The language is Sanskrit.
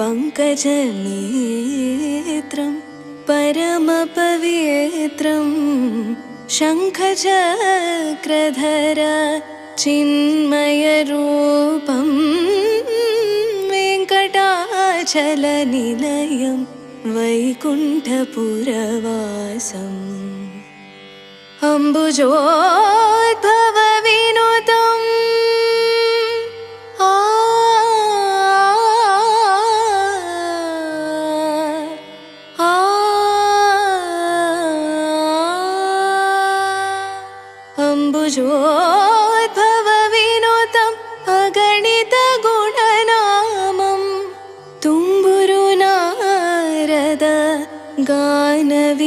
पङ्कजनेत्रं परमपवित्रं शङ्खचक्रधर चिन्मयरूपं वेङ्कटाचलनिलयं वैकुण्ठपुरवासम् अम्बुजोद्भवविनुतम् अम्बुजोद्भवविनुतम् अगणितगुणनामं तुम्बुरुनारद गानविलोलम्